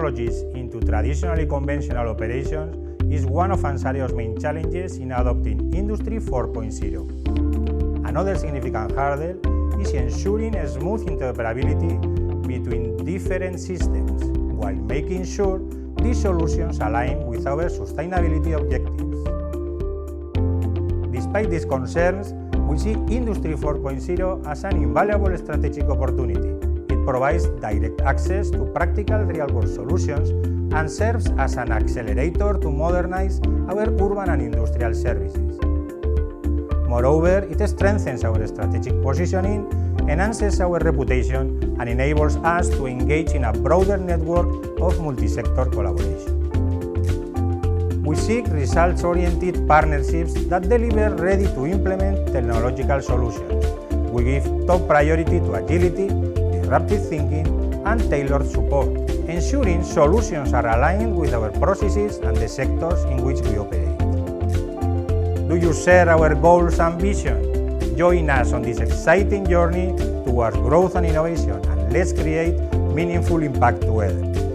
technologies into traditionally conventional operations is one of Ansareo's main challenges in adopting Industry 4.0. Another significant hurdle is ensuring a smooth interoperability between different systems, while making sure these solutions align with our sustainability objectives. Despite these concerns, we see Industry 4.0 as an invaluable strategic opportunity. It provides direct access to practical real-world solutions and serves as an accelerator to modernize our urban and industrial services. Moreover, it strengthens our strategic positioning, enhances our reputation, and enables us to engage in a broader network of multi-sector collaboration. We seek results-oriented partnerships that deliver ready-to-implement technological solutions. We give top priority to agility, disruptive thinking, and tailored support, ensuring solutions are aligned with our processes and the sectors in which we operate. Do you share our goals and vision? Join us on this exciting journey towards growth and innovation, and let's create meaningful impact together.